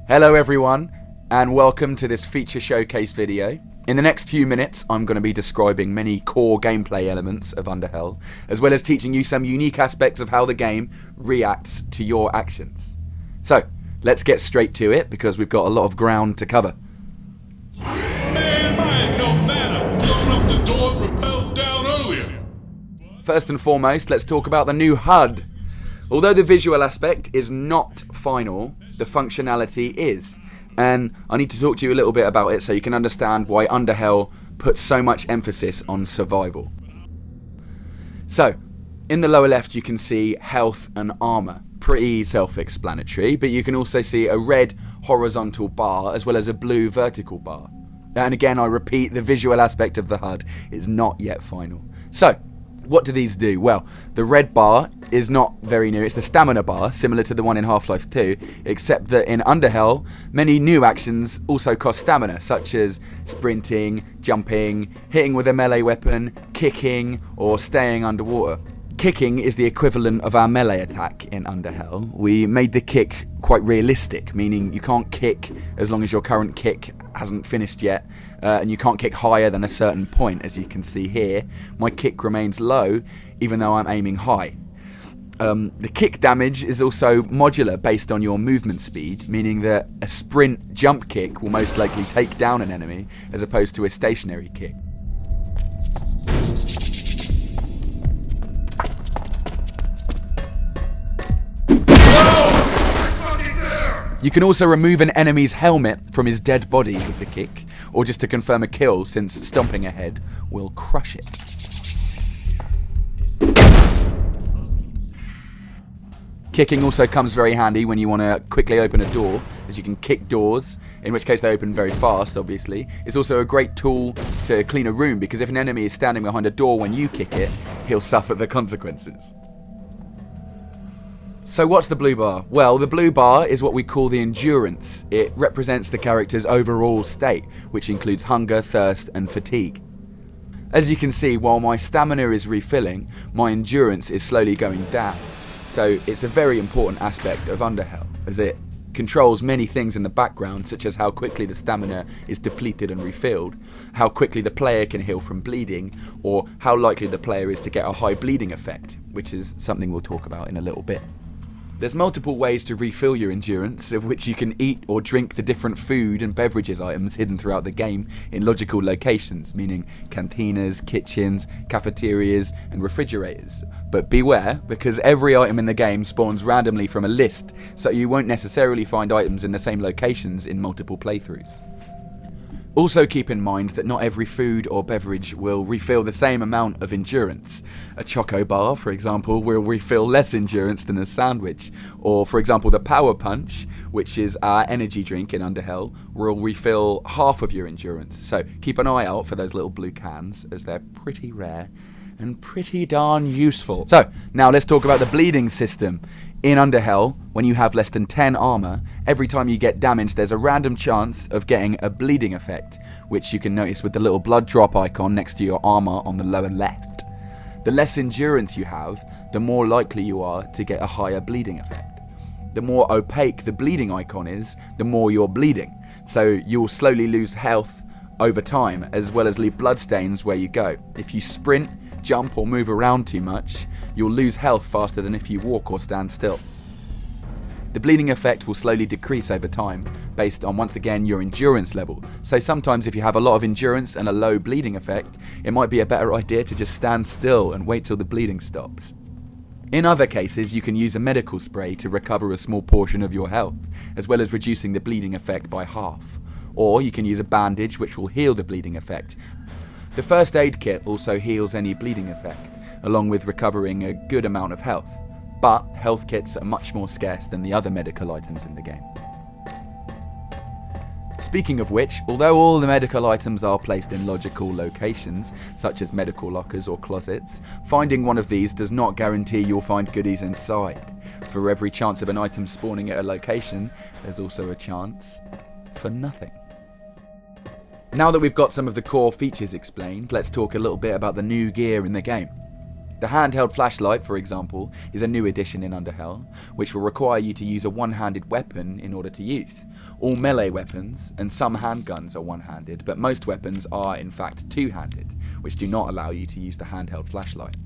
Hello everyone, and welcome to this feature showcase video. In the next few minutes, I'm going to be describing many core gameplay elements of Underhell, as well as teaching you some unique aspects of how the game reacts to your actions. So, let's get straight to it, because we've got a lot of ground to cover. Man, if I had known that, I'd blown up the door and rappelled down earlier. First and foremost, let's talk about the new HUD. Although the visual aspect is not final, the functionality is. And I need to talk to you a little bit about it so you can understand why Underhell puts so much emphasis on survival. So, in the lower left you can see health and armor. Pretty self-explanatory, but you can also see a red horizontal bar as well as a blue vertical bar. And again, I repeat, the visual aspect of the HUD is not yet final. So, what do these do? Well, the red bar is not very new. It's the stamina bar, similar to the one in Half-Life 2, except that in Underhell, many new actions also cost stamina, such as sprinting, jumping, hitting with a melee weapon, kicking, or staying underwater. Kicking is the equivalent of our melee attack in Underhell. We made the kick quite realistic, meaning you can't kick as long as your current kick hasn't finished yet, and you can't kick higher than a certain point. As you can see here, my kick remains low even though I'm aiming high. The kick damage is also modular based on your movement speed, meaning that a sprint jump kick will most likely take down an enemy as opposed to a stationary kick. You can also remove an enemy's helmet from his dead body with the kick, or just to confirm a kill, since stomping ahead will crush it. Kicking also comes very handy when you want to quickly open a door, as you can kick doors, in which case they open very fast, obviously. It's also a great tool to clean a room, because if an enemy is standing behind a door when you kick it, he'll suffer the consequences. So what's the blue bar? Well, the blue bar is what we call the endurance. It represents the character's overall state, which includes hunger, thirst, and fatigue. As you can see, while my stamina is refilling, my endurance is slowly going down. So it's a very important aspect of Underhell, as it controls many things in the background, such as how quickly the stamina is depleted and refilled, how quickly the player can heal from bleeding, or how likely the player is to get a high bleeding effect, which is something we'll talk about in a little bit. There's multiple ways to refill your endurance, of which you can eat or drink the different food and beverages items hidden throughout the game in logical locations, meaning cantinas, kitchens, cafeterias, and refrigerators. But beware, because every item in the game spawns randomly from a list, so you won't necessarily find items in the same locations in multiple playthroughs. Also keep in mind that not every food or beverage will refill the same amount of endurance. A choco bar, for example, will refill less endurance than a sandwich. Or, for example, the Power Punch, which is our energy drink in Underhell, will refill half of your endurance. So keep an eye out for those little blue cans, as they're pretty rare and pretty darn useful. So, now let's talk about the bleeding system. In Underhell, when you have less than 10 armor, every time you get damaged there's a random chance of getting a bleeding effect, which you can notice with the little blood drop icon next to your armor on the lower left. The less endurance you have, the more likely you are to get a higher bleeding effect. The more opaque the bleeding icon is, the more you're bleeding, so you'll slowly lose health over time, as well as leave bloodstains where you go. If you sprint, jump, or move around too much, you'll lose health faster than if you walk or stand still. The bleeding effect will slowly decrease over time, based on, once again, your endurance level. So sometimes if you have a lot of endurance and a low bleeding effect, it might be a better idea to just stand still and wait till the bleeding stops. In other cases, you can use a medical spray to recover a small portion of your health, as well as reducing the bleeding effect by half. Or you can use a bandage, which will heal the bleeding effect. The first aid kit also heals any bleeding effect, along with recovering a good amount of health. But health kits are much more scarce than the other medical items in the game. Speaking of which, although all the medical items are placed in logical locations, such as medical lockers or closets, finding one of these does not guarantee you'll find goodies inside. For every chance of an item spawning at a location, there's also a chance for nothing. Now that we've got some of the core features explained, let's talk a little bit about the new gear in the game. The handheld flashlight, for example, is a new addition in Underhell, which will require you to use a one-handed weapon in order to use. All melee weapons and some handguns are one-handed, but most weapons are in fact two-handed, which do not allow you to use the handheld flashlight.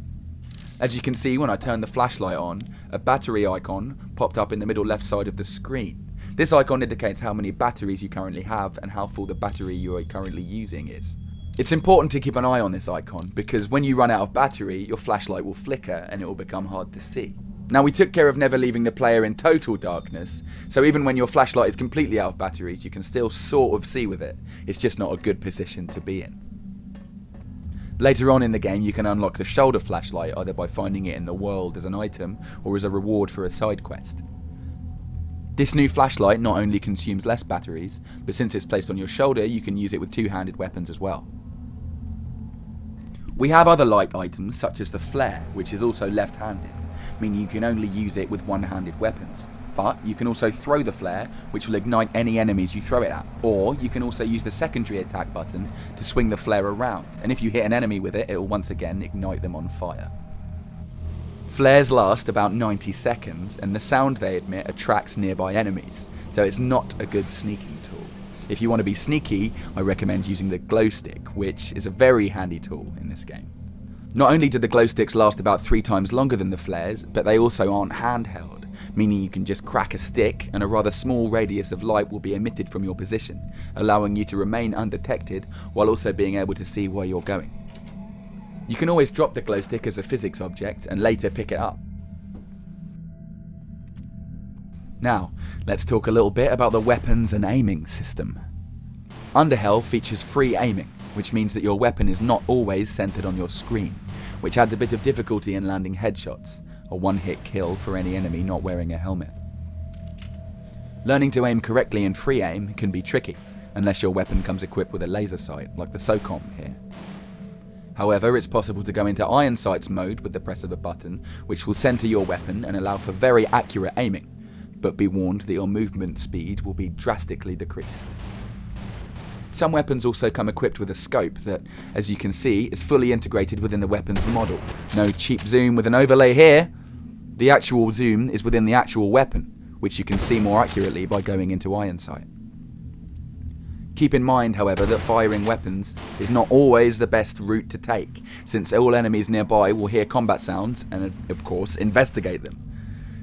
As you can see when I turned the flashlight on, a battery icon popped up in the middle left side of the screen. This icon indicates how many batteries you currently have and how full the battery you are currently using is. It's important to keep an eye on this icon because when you run out of battery, your flashlight will flicker and it will become hard to see. Now, we took care of never leaving the player in total darkness, so even when your flashlight is completely out of batteries, you can still sort of see with it. It's just not a good position to be in. Later on in the game, you can unlock the shoulder flashlight either by finding it in the world as an item or as a reward for a side quest. This new flashlight not only consumes less batteries, but since it's placed on your shoulder, you can use it with two-handed weapons as well. We have other light items such as the Flair, which is also left-handed, meaning you can only use it with one-handed weapons. But you can also throw the Flair, which will ignite any enemies you throw it at, or you can also use the secondary attack button to swing the Flair around, and if you hit an enemy with it, it will once again ignite them on fire. Flares last about 90 seconds, and the sound they emit attracts nearby enemies, so it's not a good sneaking tool. If you want to be sneaky, I recommend using the glow stick, which is a very handy tool in this game. Not only do the glow sticks last about 3 times longer than the flares, but they also aren't handheld, meaning you can just crack a stick and a rather small radius of light will be emitted from your position, allowing you to remain undetected while also being able to see where you're going. You can always drop the glow stick as a physics object and later pick it up. Now, let's talk a little bit about the weapons and aiming system. Underhell features free aiming, which means that your weapon is not always centered on your screen, which adds a bit of difficulty in landing headshots, a one-hit kill for any enemy not wearing a helmet. Learning to aim correctly in free aim can be tricky, unless your weapon comes equipped with a laser sight, like the SOCOM here. However, it's possible to go into iron sights mode with the press of a button, which will center your weapon and allow for very accurate aiming, but be warned that your movement speed will be drastically decreased. Some weapons also come equipped with a scope that, as you can see, is fully integrated within the weapon's model. No cheap zoom with an overlay here. The actual zoom is within the actual weapon, which you can see more accurately by going into iron sight. Keep in mind, however, that firing weapons is not always the best route to take, since all enemies nearby will hear combat sounds and, of course, investigate them.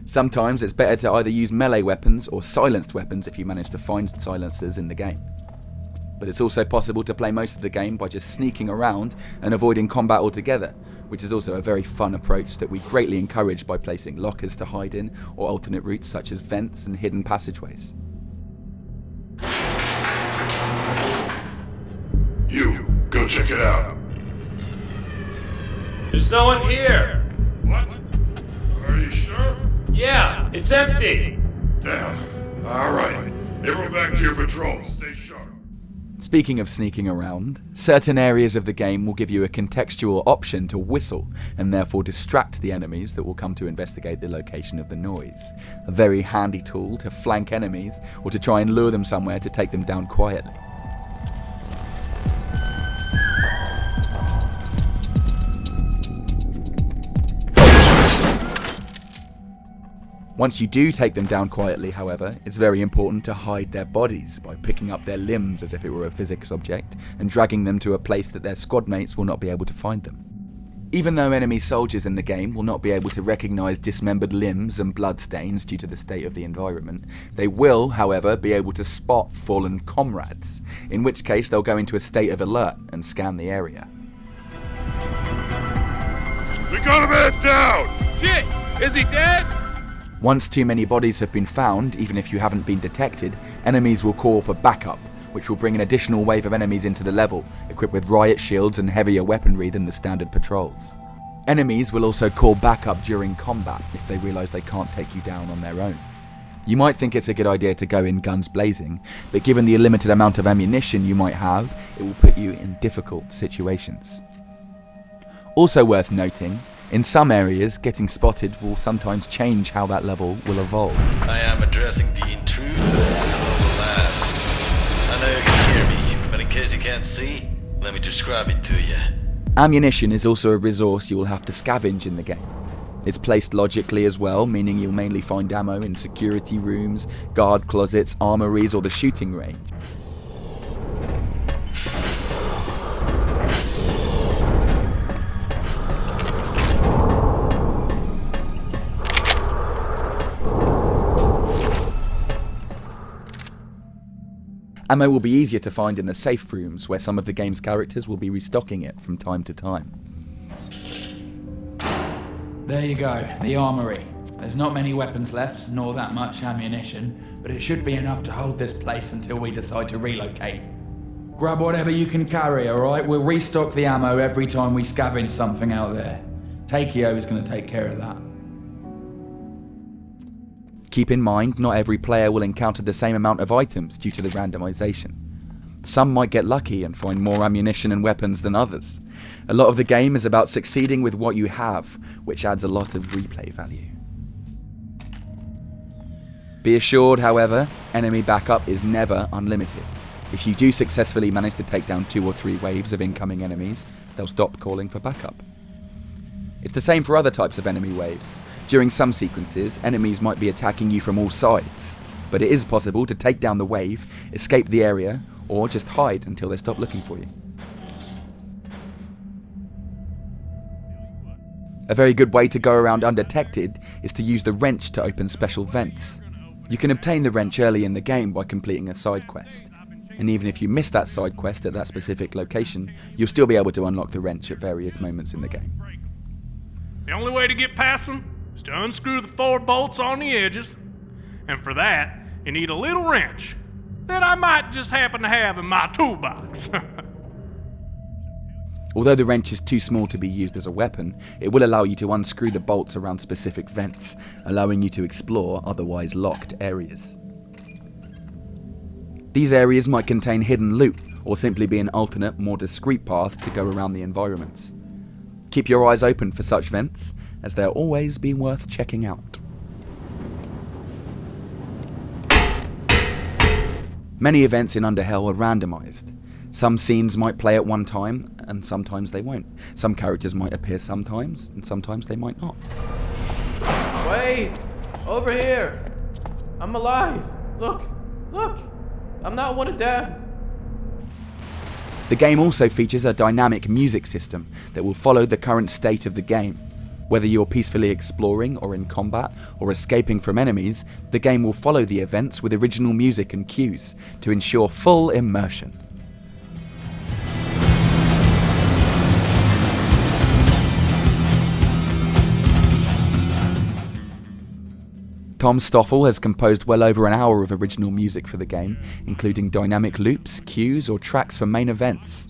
Sometimes it's better to either use melee weapons or silenced weapons if you manage to find silencers in the game. But it's also possible to play most of the game by just sneaking around and avoiding combat altogether, which is also a very fun approach that we greatly encourage by placing lockers to hide in or alternate routes such as vents and hidden passageways. You, go check it out. There's no one here. What? Are you sure? Yeah, it's empty. Damn. Alright. Everyone back to your patrol. Stay sharp. Speaking of sneaking around, certain areas of the game will give you a contextual option to whistle and therefore distract the enemies that will come to investigate the location of the noise. A very handy tool to flank enemies or to try and lure them somewhere to take them down quietly. Once you do take them down quietly, however, it's very important to hide their bodies by picking up their limbs as if it were a physics object and dragging them to a place that their squad mates will not be able to find them. Even though enemy soldiers in the game will not be able to recognise dismembered limbs and bloodstains due to the state of the environment, they will, however, be able to spot fallen comrades, in which case they'll go into a state of alert and scan the area. We got a man down! Shit! Is he dead? Once too many bodies have been found, even if you haven't been detected, enemies will call for backup, which will bring an additional wave of enemies into the level, equipped with riot shields and heavier weaponry than the standard patrols. Enemies will also call backup during combat if they realise they can't take you down on their own. You might think it's a good idea to go in guns blazing, but given the limited amount of ammunition you might have, it will put you in difficult situations. Also worth noting, in some areas, getting spotted will sometimes change how that level will evolve. I am addressing the intruder in the lower labs. I know you can hear me, but in case you can't see, let me describe it to you. Ammunition is also a resource you will have to scavenge in the game. It's placed logically as well, meaning you'll mainly find ammo in security rooms, guard closets, armories, or the shooting range. Ammo will be easier to find in the safe rooms, where some of the game's characters will be restocking it from time to time. There you go, the Armory. There's not many weapons left, nor that much ammunition, but it should be enough to hold this place until we decide to relocate. Grab whatever you can carry, alright? We'll restock the ammo every time we scavenge something out there. Takeo is going to take care of that. Keep in mind, not every player will encounter the same amount of items due to the randomization. Some might get lucky and find more ammunition and weapons than others. A lot of the game is about succeeding with what you have, which adds a lot of replay value. Be assured, however, enemy backup is never unlimited. If you do successfully manage to take down 2 or 3 waves of incoming enemies, they'll stop calling for backup. It's the same for other types of enemy waves. During some sequences, enemies might be attacking you from all sides, but it is possible to take down the wave, escape the area, or just hide until they stop looking for you. A very good way to go around undetected is to use the wrench to open special vents. You can obtain the wrench early in the game by completing a side quest, and even if you miss that side quest at that specific location, you'll still be able to unlock the wrench at various moments in the game. The only way to get past them is to unscrew the 4 bolts on the edges, and for that, you need a little wrench that I might just happen to have in my toolbox. Although the wrench is too small to be used as a weapon, it will allow you to unscrew the bolts around specific vents, allowing you to explore otherwise locked areas. These areas might contain hidden loot, or simply be an alternate, more discreet path to go around the environments. Keep your eyes open for such vents, as they'll always be worth checking out. Many events in Underhell are randomized. Some scenes might play at one time, and sometimes they won't. Some characters might appear sometimes, and sometimes they might not. Wait! Over here! I'm alive! Look! I'm not one of them! The game also features a dynamic music system that will follow the current state of the game. Whether you're peacefully exploring or in combat or escaping from enemies, the game will follow the events with original music and cues to ensure full immersion. Tom Stoffel has composed well over an hour of original music for the game, including dynamic loops, cues, or tracks for main events.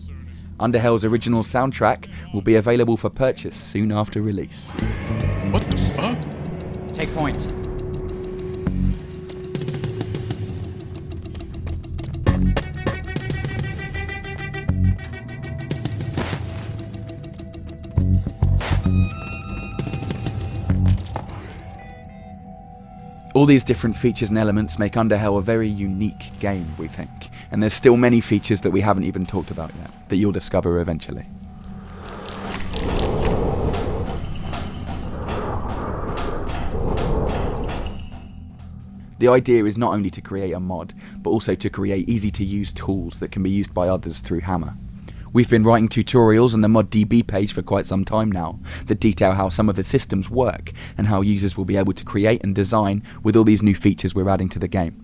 Underhell's original soundtrack will be available for purchase soon after release. What the fuck? Take point. All these different features and elements make Underhell a very unique game, we think, and there's still many features that we haven't even talked about yet, that you'll discover eventually. The idea is not only to create a mod, but also to create easy-to-use tools that can be used by others through Hammer. We've been writing tutorials on the ModDB page for quite some time now that detail how some of the systems work and how users will be able to create and design with all these new features we're adding to the game.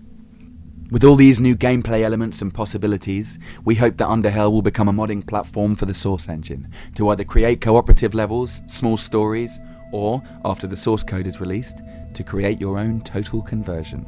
With all these new gameplay elements and possibilities, we hope that Underhell will become a modding platform for the Source engine to either create cooperative levels, small stories, or, after the source code is released, to create your own total conversion.